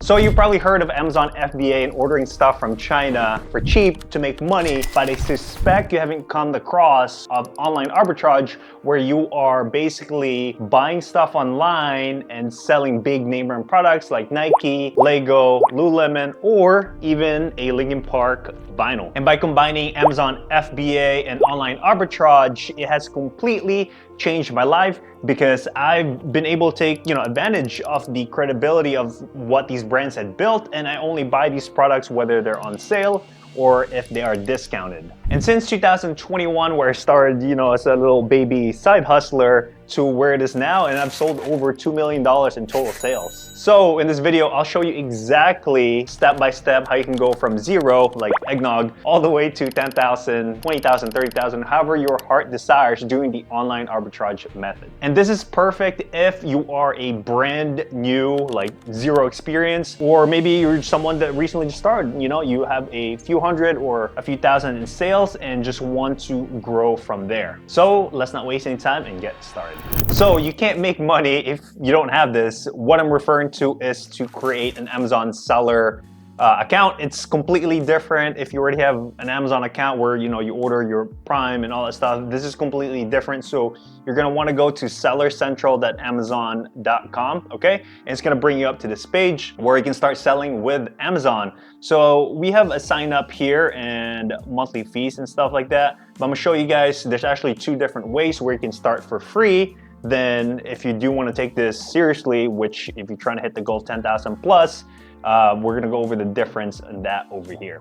So you probably heard of Amazon FBA and ordering stuff from China for cheap to make money, but I suspect you haven't come across of online arbitrage where you are basically buying stuff online and selling big name brand products like Nike, Lego, Lululemon, or even a Linkin Park vinyl. And by combining Amazon FBA and online arbitrage, it has completely changed my life because I've been able to take advantage of the credibility of what these brands had built, and I only buy these products whether they're on sale or if they are discounted. And since 2021, where I started as a little baby side hustler, to where it is now, and I've sold over $2 million in total sales. So in this video, I'll show you exactly step by step how you can go from zero, like eggnog, all the way to 10,000, 20,000, 30,000, however your heart desires, doing the online arbitrage method. And this is perfect if you are a brand new, like zero experience, or maybe you're someone that recently just started. You have a few hundred or a few thousand in sales and just want to grow from there. So let's not waste any time and get started. So you can't make money if you don't have this. What I'm referring to is to create an Amazon seller account. It's completely different if you already have an Amazon account where you order your Prime and all that stuff. This is completely different. So you're gonna want to go to sellercentral.amazon.com, okay? And it's gonna bring you up to this page where you can start selling with Amazon. So we have a sign up here and monthly fees and stuff like that. But I'm gonna show you guys there's actually two different ways where you can start for free. Then if you do want to take this seriously, which if you're trying to hit the goal of 10,000 plus, we're gonna go over the difference in that over here.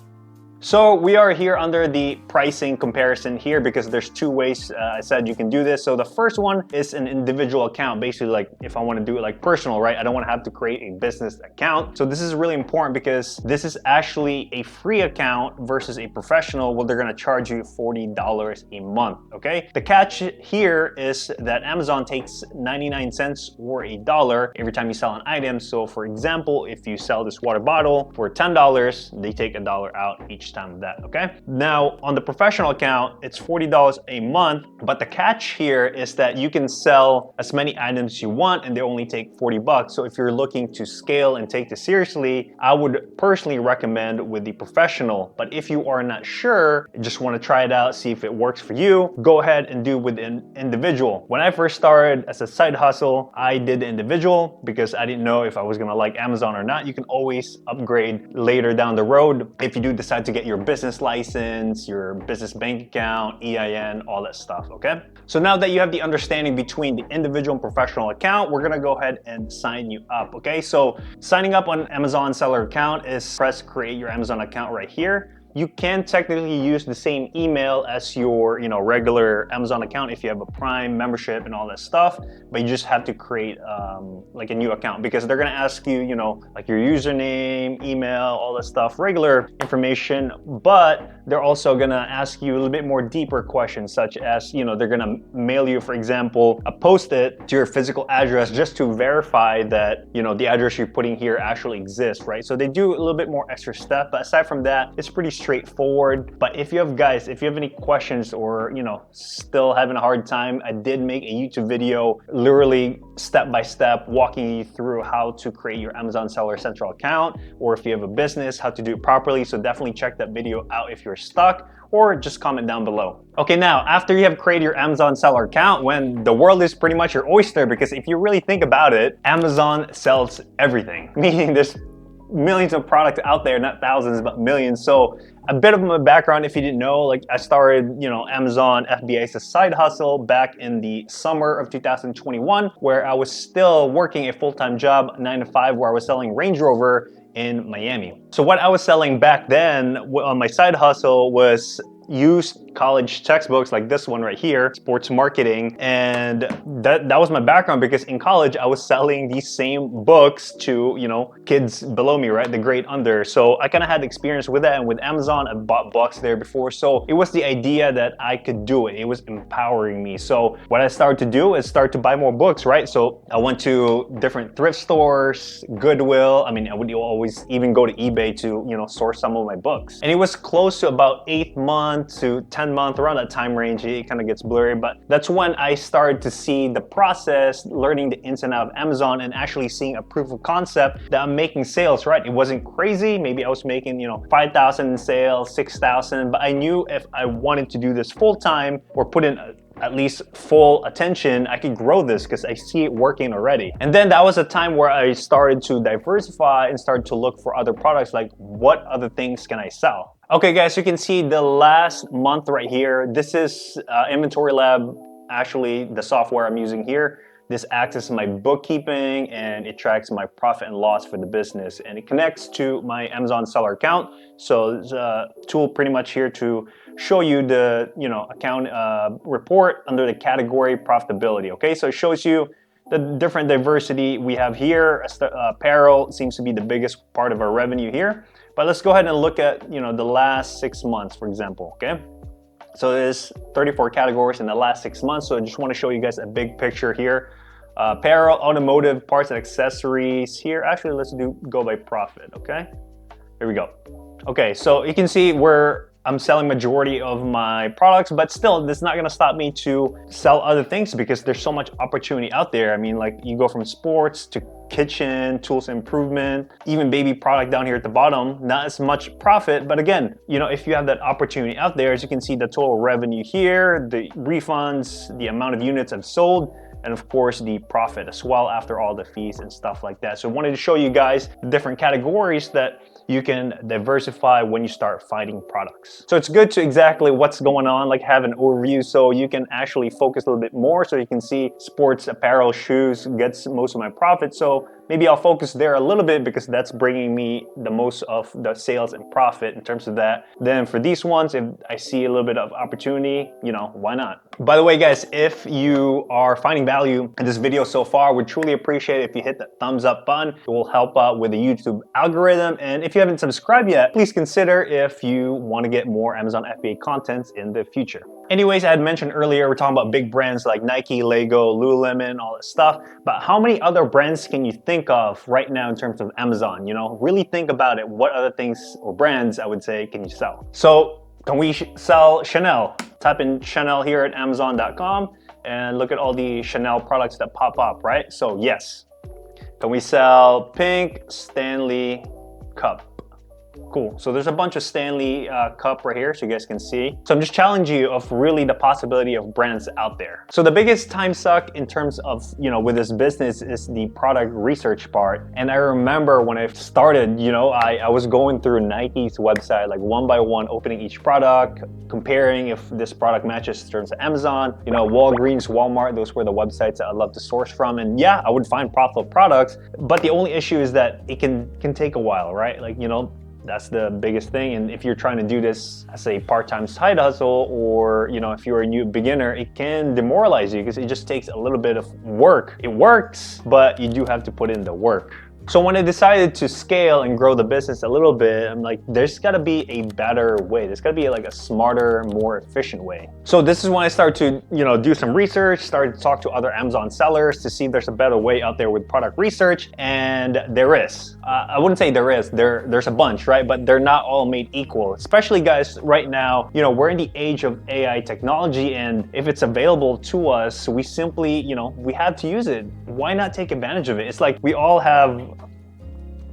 So we are here under the pricing comparison here because there's two ways I said you can do this. So the first one is an individual account, basically like if I want to do it like personal, right? I don't want to have to create a business account. So this is really important because this is actually a free account versus a professional where they're going to charge you $40 a month, okay? The catch here is that Amazon takes 99 cents or $1 every time you sell an item. So for example, if you sell this water bottle for $10, they take $1 out each time of that, okay? Now on the professional account, it's $40 a month, but the catch here is that you can sell as many items you want and they only take 40 bucks. So if you're looking to scale and take this seriously, I would personally recommend with the professional. But if you are not sure, just want to try it out, see if it works for you, go ahead and do with an individual. When I first started as a side hustle, I did the individual because I didn't know if I was gonna like Amazon or not. You can always upgrade later down the road if you do decide to get your business license, your business bank account, EIN, all that stuff, okay? So now that you have the understanding between the individual and professional account, we're gonna go ahead and sign you up, okay? So signing up on Amazon seller account is press create your Amazon account right here. You can technically use the same email as your regular Amazon account if you have a Prime membership and all that stuff, but you just have to create like a new account because they're gonna ask you like your username, email, all that stuff, regular information, but they're also gonna ask you a little bit more deeper questions such as they're gonna mail you, for example, a post-it to your physical address just to verify that the address you're putting here actually exists, right? So they do a little bit more extra stuff, but aside from that, it's pretty straightforward. But if you have any questions or still having a hard time, I did make a YouTube video literally step by step walking you through how to create your Amazon Seller Central account, or if you have a business, how to do it properly. So definitely check that video out if you're stuck, or just comment down below. Okay, now after you have created your Amazon seller account, when the world is pretty much your oyster, because if you really think about it, Amazon sells everything, meaning there's millions of products out there, not thousands, but millions. So a bit of my background, if you didn't know, like I started, Amazon FBA as a side hustle back in the summer of 2021, where I was still working a full-time job, 9 to 5, where I was selling Range Rover in Miami. So what I was selling back then on my side hustle was used college textbooks like this one right here, sports marketing, and that was my background because in college I was selling these same books to kids below me, right, the grade under. So I kind of had experience with that, and with Amazon I bought books there before, so it was the idea that I could do it. It was empowering me. So what I started to do is start to buy more books, right? So I went to different thrift stores, Goodwill. I would always even go to eBay to source some of my books, and it was close to about 8 months month to 10 month, around that time range, it kind of gets blurry, but that's when I started to see the process, learning the ins and outs of Amazon, and actually seeing a proof of concept that I'm making sales, right? It wasn't crazy. Maybe I was making, 5,000 in sales, 6,000, but I knew if I wanted to do this full time or put in at least full attention, I could grow this because I see it working already. And then that was a time where I started to diversify and started to look for other products, like what other things can I sell? Okay guys, you can see the last month right here. This is Inventory Lab, actually the software I'm using here. This acts as my bookkeeping and it tracks my profit and loss for the business, and it connects to my Amazon seller account. So there's a tool pretty much here to show you the account report under the category profitability. Okay, so it shows you the different diversity we have here. Apparel seems to be the biggest part of our revenue here, but let's go ahead and look at the last 6 months, for example. Okay, so there's 34 categories in the last 6 months. So I just want to show you guys a big picture here. Apparel, automotive, parts and accessories here. Actually, let's go by profit. Okay, here we go. Okay, so you can see where I'm selling majority of my products, but still, this is not gonna stop me to sell other things because there's so much opportunity out there. I mean, like, you go from sports to kitchen, tools improvement, even baby product down here at the bottom, not as much profit. But again, if you have that opportunity out there, as you can see, the total revenue here, the refunds, the amount of units I've sold, and of course the profit as well after all the fees and stuff like that. So I wanted to show you guys the different categories that you can diversify when you start finding products. So it's good to exactly what's going on, like have an overview so you can actually focus a little bit more. So you can see sports, apparel, shoes gets most of my profit. So maybe I'll focus there a little bit because that's bringing me the most of the sales and profit in terms of that. Then for these ones, if I see a little bit of opportunity, why not? By the way, guys, if you are finding value in this video so far, we'd truly appreciate it if you hit that thumbs up button. It will help out with the YouTube algorithm. And if you haven't subscribed yet, please consider if you want to get more Amazon FBA contents in the future. Anyways, I had mentioned earlier, we're talking about big brands like Nike, Lego, Lululemon, all that stuff. But how many other brands can you think of right now in terms of Amazon? Really think about it. What other things or brands, I would say, can you sell? So can we sell Chanel? Type in Chanel here at Amazon.com and look at all the Chanel products that pop up, right? So yes. Can we sell Pink Stanley Cup? Cool. So there's a bunch of Stanley cup right here, so you guys can see. So I'm just challenging you of really the possibility of brands out there. So the biggest time suck in terms of, with this business is the product research part. And I remember when I started, I was going through Nike's website, like one by one, opening each product, comparing if this product matches in terms of Amazon, Walgreens, Walmart, those were the websites that I love to source from. And yeah, I would find profitable products, but the only issue is that it can take a while, right? Like, that's the biggest thing. And if you're trying to do this as a part-time side hustle, or if you're a new beginner, it can demoralize you because it just takes a little bit of work. It works, but you do have to put in the work. So when I decided to scale and grow the business a little bit, I'm like, there's gotta be a better way. There's gotta be like a smarter, more efficient way. So this is when I started to, do some research, started to talk to other Amazon sellers to see if there's a better way out there with product research, and there is. I wouldn't say there is, there's a bunch, right? But they're not all made equal, especially guys right now, we're in the age of AI technology, and if it's available to us, we simply, we have to use it. Why not take advantage of it? It's like we all have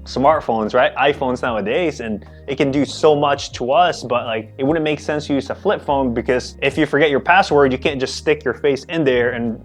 smartphones, right? iPhones nowadays, and it can do so much to us, but like it wouldn't make sense to use a flip phone because if you forget your password, you can't just stick your face in there and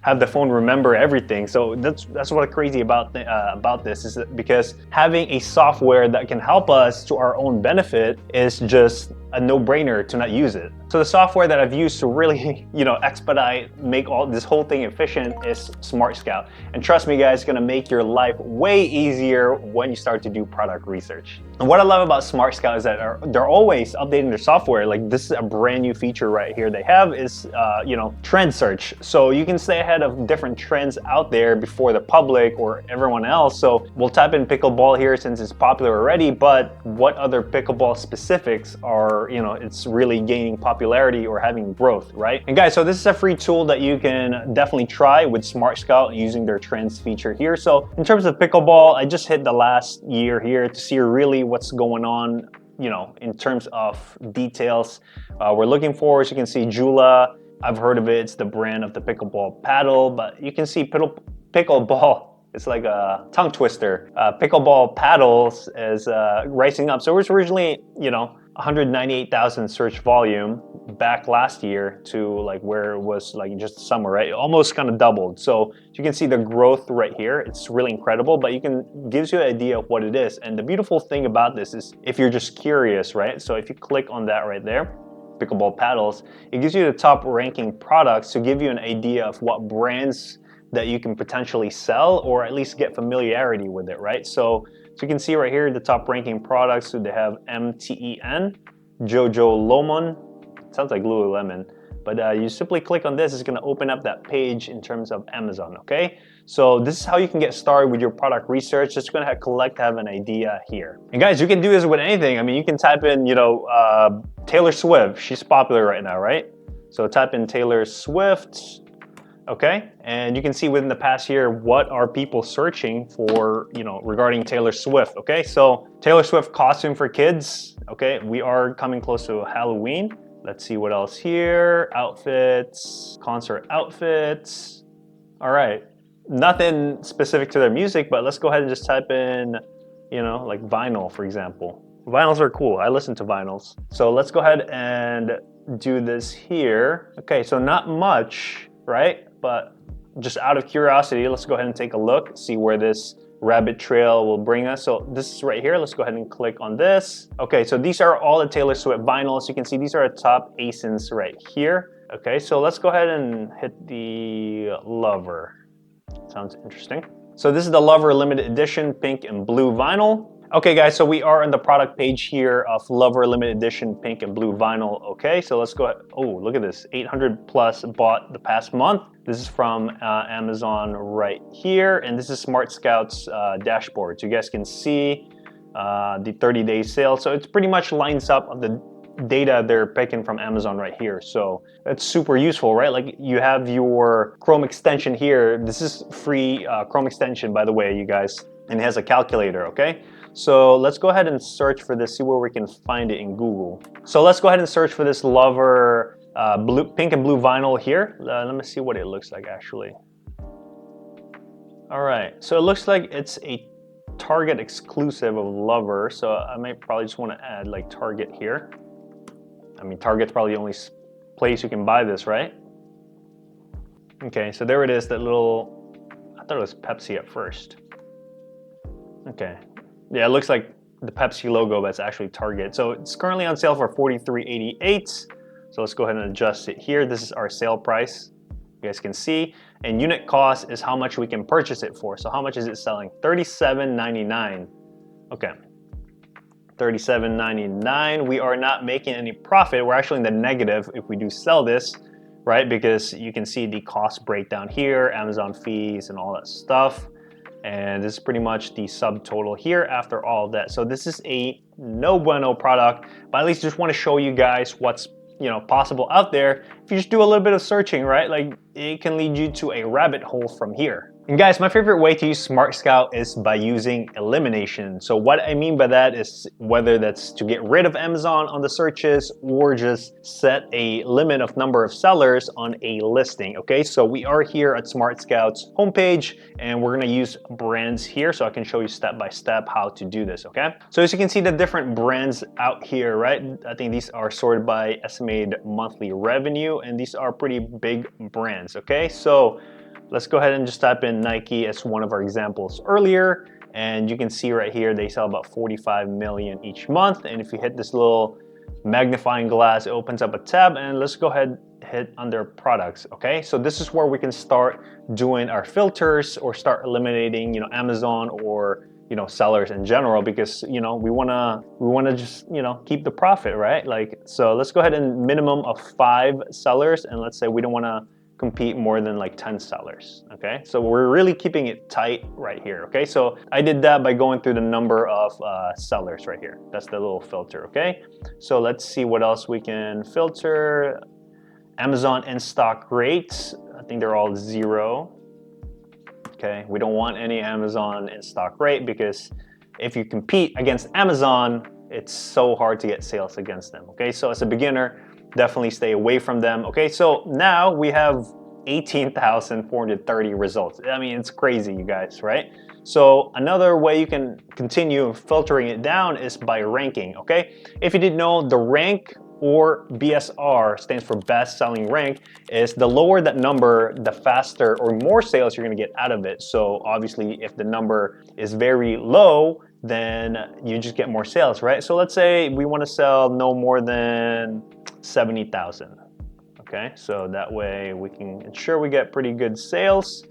have the phone remember everything. So that's what's crazy about this is that because having a software that can help us to our own benefit is just a no-brainer to not use it. So the software that I've used to really, expedite, make all this whole thing efficient is Smart Scout. And trust me guys, it's gonna make your life way easier when you start to do product research. And what I love about Smart Scout is that they're always updating their software. Like this is a brand new feature right here they have is, trend search. So you can stay ahead of different trends out there before the public or everyone else. So we'll type in pickleball here since it's popular already, but what other pickleball specifics are, it's really gaining popularity or having growth, right? And guys, so this is a free tool that you can definitely try with Smart Scout using their trends feature here. So in terms of pickleball, I just hit the last year here to see really what's going on you know, in terms of details we're looking for. As you can see, Jula, I've heard of it. It's the brand of the pickleball paddle, but you can see pickleball. It's like a tongue twister. Pickleball paddles is rising up. So it was originally, you know, 198,000 search volume back last year to like where it was like just summer, right? It almost kind of doubled. So you can see the growth right here. It's really incredible, but gives you an idea of what it is. And the beautiful thing about this is if you're just curious, right? So if you click on that right there, pickleball paddles, it gives you the top ranking products to give you an idea of what brands that you can potentially sell or at least get familiarity with it, right? So you can see right here the top ranking products. So they have MTEN, Jojo Lomon, sounds like Lululemon, but you simply click on this, it's gonna open up that page in terms of Amazon, okay? So this is how you can get started with your product research. Just gonna have an idea here. And guys, you can do this with anything. I mean, you can type in, you know, Taylor Swift, she's popular right now, right? So type in Taylor Swift, okay? And you can see within the past year, what are people searching for, you know, regarding Taylor Swift, okay? So Taylor Swift costume for kids, okay? We are coming close to Halloween. Let's see what else here. Outfits, concert outfits. All right, nothing specific to their music, but let's go ahead and just type in, you know, like vinyl, for example. Vinyls are cool, I listen to vinyls. So let's go ahead and do this here. Okay, so not much, right? But just out of curiosity, let's go ahead and take a look, see where this rabbit trail will bring us. So this is right here. Let's go ahead and click on this. Okay, so these are all the Taylor Swift vinyls. You can see these are the top ASINs right here. Okay, so let's go ahead and hit the Lover. Sounds interesting. So this is the Lover limited edition pink and blue vinyl. Okay guys, so we are on the product page here of Lover limited edition pink and blue vinyl. Okay, so let's go ahead. Oh, look at this, 800 plus bought the past month. This is from Amazon right here, and this is Smart Scout's dashboard. So you guys can see the 30-day sale. So it's pretty much lines up of the data they're picking from Amazon right here. So that's super useful, right? Like you have your Chrome extension here. This is free Chrome extension, by the way, you guys, and it has a calculator, okay? So let's go ahead and search for this, see where we can find it in Google. So let's go ahead and search for this Lover pink and blue vinyl here. Let me see what it looks like actually. All right, so it looks like it's a Target exclusive of Lover. So I might probably just want to add like Target here. I mean, Target's probably the only place you can buy this, right? Okay, so there it is, that little, I thought it was Pepsi at first. Okay, yeah, it looks like the Pepsi logo, but it's actually Target. So it's currently on sale for $43.88. So let's go ahead and adjust it here. This is our sale price, you guys can see. And unit cost is how much we can purchase it for. So how much is it selling? $37.99. Okay, $37.99. We are not making any profit. We're actually in the negative if we do sell this, right? Because you can see the cost breakdown here, Amazon fees and all that stuff. And this is pretty much the subtotal here after all of that. So this is a no bueno product, but at least just want to show you guys what's, you know, possible out there. If you just do a little bit of searching, right? Like it can lead you to a rabbit hole from here. And guys, my favorite way to use Smart Scout is by using elimination. So what I mean by that is whether that's to get rid of Amazon on the searches or just set a limit of number of sellers on a listing, okay? So we are here at Smart Scout's homepage and we're gonna use brands here so I can show you step by step how to do this, okay? So as you can see the different brands out here, right? I think these are sorted by estimated monthly revenue and these are pretty big brands, okay? So let's go ahead and just type in Nike as one of our examples earlier. And you can see right here, they sell about 45 million each month. And if you hit this little magnifying glass, it opens up a tab and let's go ahead hit under products, okay? So this is where we can start doing our filters or start eliminating, you know, Amazon or, you know, sellers in general, because, you know, we wanna just, you know, keep the profit, right? Like, so let's go ahead and minimum of 5 sellers. And let's say we don't wanna compete more than like 10 sellers, okay? So we're really keeping it tight right here, okay? So I did that by going through the number of sellers right here. That's the little filter, okay? So let's see what else we can filter. Amazon in-stock rates, I think they're all 0. Okay, we don't want any Amazon in-stock rate because if you compete against Amazon, it's so hard to get sales against them. Okay, so as a beginner, definitely stay away from them. Okay, so now we have 18,430 results. I mean, it's crazy, you guys, right? So another way you can continue filtering it down is by ranking. Okay, if you didn't know, the rank, or BSR, stands for best selling rank, is the lower that number, the faster or more sales you're gonna get out of it. So obviously if the number is very low, then you just get more sales, right? So let's say we wanna sell no more than 70,000. Okay, so that way we can ensure we get pretty good sales.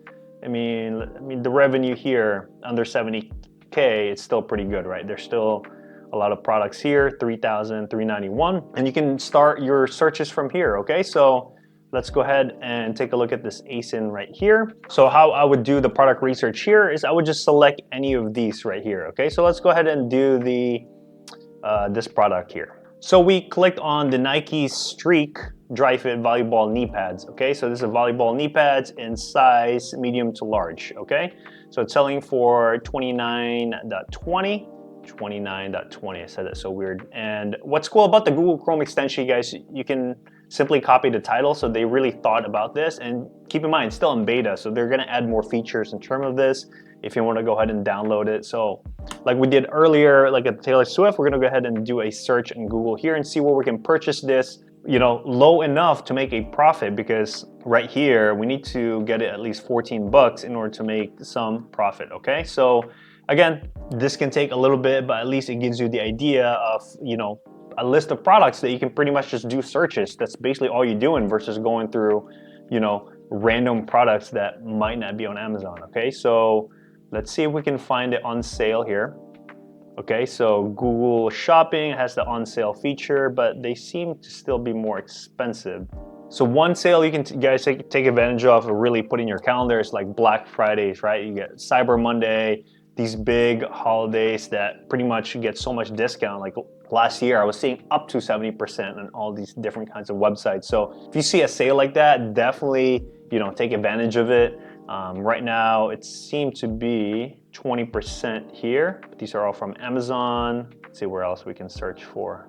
I mean the revenue here under 70K, it's still pretty good, right? There's still a lot of products here, 3,391, and you can start your searches from here. Okay, so let's go ahead and take a look at this ASIN right here. So how I would do the product research here is I would just select any of these right here. Okay, so let's go ahead and do the this product here. So we clicked on the Nike Streak Dry Fit Volleyball Knee Pads. Okay, so this is a volleyball knee pads in size medium to large. Okay, so it's selling for 29.20. 29.20. I said that so weird. And what's cool about the Google Chrome extension, you guys, you can simply copy the title. So they really thought about this, and keep in mind, it's still in beta. So they're gonna add more features in terms of this if you wanna go ahead and download it. So like we did earlier, like at Taylor Swift, we're gonna go ahead and do a search in Google here and see where we can purchase this, you know, low enough to make a profit, because right here, we need to get it at least 14 bucks in order to make some profit, okay? So again, this can take a little bit, but at least it gives you the idea of, you know, a list of products that you can pretty much just do searches. That's basically all you're doing versus going through, you know, random products that might not be on Amazon, okay? So let's see if we can find it on sale here. Okay, so Google Shopping has the on sale feature, but they seem to still be more expensive. So one sale you can guys take advantage of really put in your calendar is like Black Fridays, right? You get Cyber Monday, these big holidays that pretty much get so much discount. Like last year, I was seeing up to 70% on all these different kinds of websites. So if you see a sale like that, definitely, you know, take advantage of it. Right now, it seemed to be 20% here. These are all from Amazon. Let's see where else we can search for.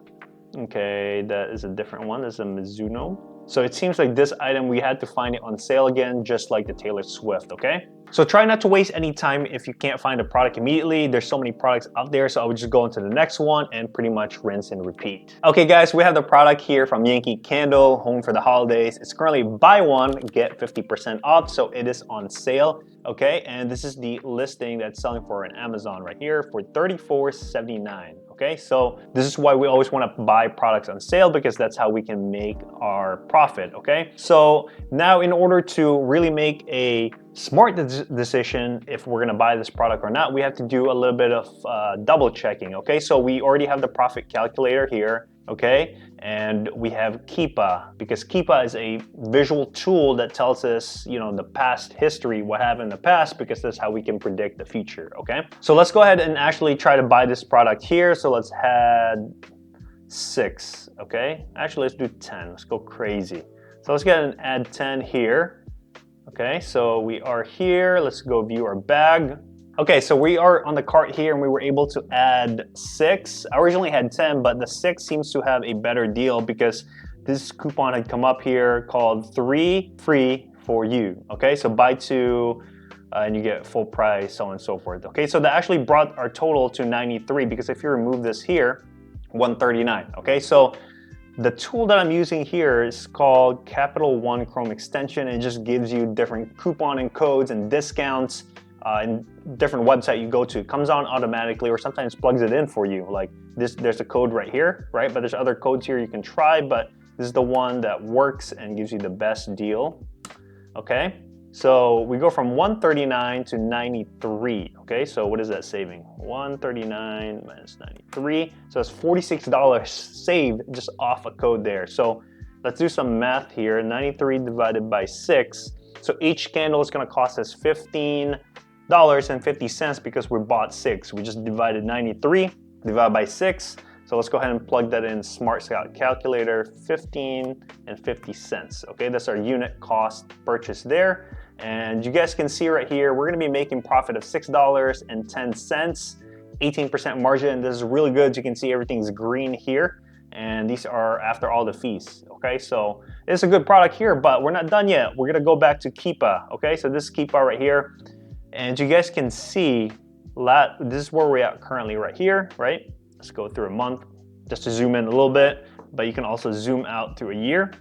Okay, that is a different one. This is a Mizuno. So it seems like this item, we had to find it on sale again, just like the Taylor Swift, okay? So try not to waste any time if you can't find a product immediately. There's so many products out there, so I would just go into the next one and pretty much rinse and repeat. Okay guys, we have the product here from Yankee Candle, home for the holidays. It's currently buy one, get 50% off, so it is on sale, okay? And this is the listing that's selling for on Amazon right here for $34.79. Okay, so this is why we always want to buy products on sale, because that's how we can make our profit, okay? So now in order to really make a smart decision if we're gonna buy this product or not, we have to do a little bit of double checking, okay? So we already have the profit calculator here, okay? And we have Keepa, because Keepa is a visual tool that tells us, you know, the past history, what happened in the past, because that's how we can predict the future, okay? So let's go ahead and actually try to buy this product here. So let's add 6, okay? Actually, let's do 10, let's go crazy. So let's get and add 10 here. Okay, so we are here. Let's go view our bag. Okay, so we are on the cart here and we were able to add 6. I originally had 10, but the 6 seems to have a better deal because this coupon had come up here called 3 free for you. Okay, so buy 2 and you get full price, so on and so forth. Okay, so that actually brought our total to 93, because if you remove this here, 139. Okay, so the tool that I'm using here is called Capital One Chrome Extension. It just gives you different couponing codes and discounts in different website you go to. It comes on automatically, or sometimes plugs it in for you. Like this, there's a code right here, right? But there's other codes here you can try, but this is the one that works and gives you the best deal. Okay, so we go from 139 to 93. Okay, so what is that saving? 139 minus 93. So it's $46 saved just off a code there. So let's do some math here. 93 divided by 6. So each candle is going to cost us $15.50 because we bought 6. We just divided 93 divided by 6. So let's go ahead and plug that in Smart Calculator, 15.50 cents. Okay, that's our unit cost purchase there. And you guys can see right here, we're gonna be making profit of $6.10. 18% margin. This is really good. As you can see, everything's green here. And these are after all the fees, okay? So it's a good product here, but we're not done yet. We're gonna go back to Keepa, okay? So this is Keepa right here. And as you guys can see, this is where we're at currently right here, right? Let's go through a month, just to zoom in a little bit, but you can also zoom out through a year.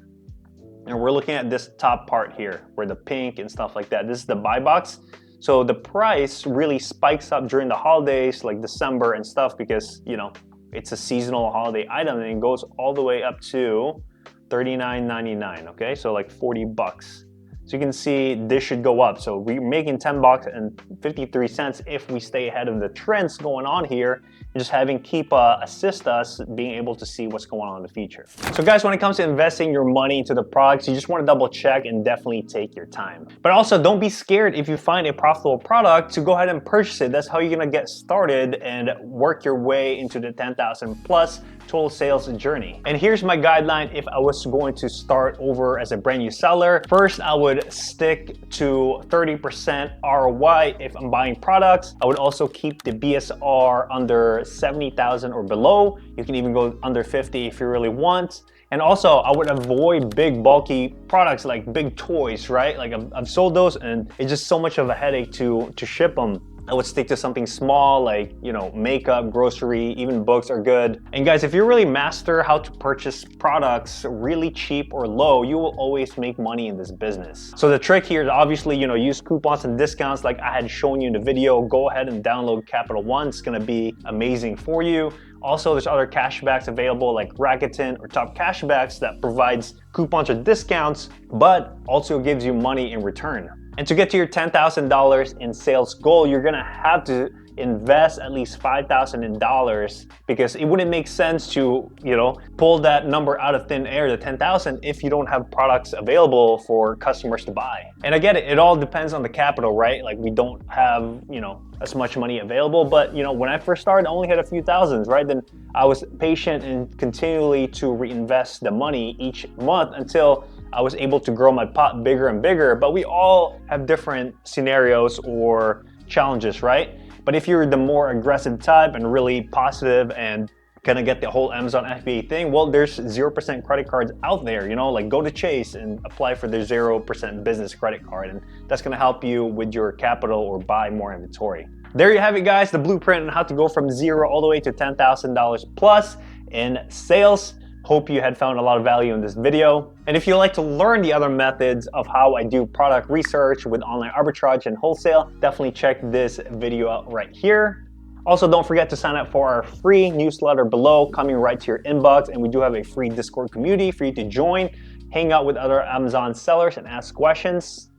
And we're looking at this top part here, where the pink and stuff like that. This is the buy box. So the price really spikes up during the holidays, like December and stuff, because, you know, it's a seasonal holiday item, and it goes all the way up to $39.99, okay? So like 40 bucks. So you can see this should go up. So we're making 10 bucks and 53 cents if we stay ahead of the trends going on here, and just having Keepa assist us being able to see what's going on in the future. So guys, when it comes to investing your money into the products, you just want to double check and definitely take your time. But also don't be scared if you find a profitable product to go ahead and purchase it. That's how you're gonna get started and work your way into the 10,000 plus total sales journey. And here's my guideline if I was going to start over as a brand new seller. First, I would stick to 30% ROI if I'm buying products. I would also keep the BSR under 70,000 or below. You can even go under 50 if you really want. And also, I would avoid big bulky products like big toys, right? Like I've sold those and it's just so much of a headache to ship them. I would stick to something small like, you know, makeup, grocery, even books are good. And guys, if you really master how to purchase products really cheap or low, you will always make money in this business. So the trick here is obviously, you know, use coupons and discounts like I had shown you in the video. Go ahead and download Capital One. It's gonna be amazing for you. Also, there's other cashbacks available like Rakuten or Top Cashbacks that provides coupons or discounts, but also gives you money in return. And to get to your $10,000 in sales goal, you're gonna have to invest at least $5,000 because it wouldn't make sense to, you know, pull that number out of thin air, the 10,000, if you don't have products available for customers to buy. And I get it, it all depends on the capital, right? Like we don't have, you know, as much money available, but you know, when I first started, I only had a few thousands, right? Then I was patient and continually to reinvest the money each month until I was able to grow my pot bigger and bigger. But we all have different scenarios or challenges, right? But if you're the more aggressive type and really positive and kind of get the whole Amazon FBA thing, well, there's 0% credit cards out there, you know, like go to Chase and apply for their 0% business credit card. And that's gonna help you with your capital or buy more inventory. There you have it, guys, the blueprint on how to go from zero all the way to $10,000 plus in sales. Hope you had found a lot of value in this video. And if you'd like to learn the other methods of how I do product research with online arbitrage and wholesale, definitely check this video out right here. Also, don't forget to sign up for our free newsletter below, coming right to your inbox. And we do have a free Discord community for you to join, hang out with other Amazon sellers and ask questions.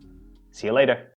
See you later.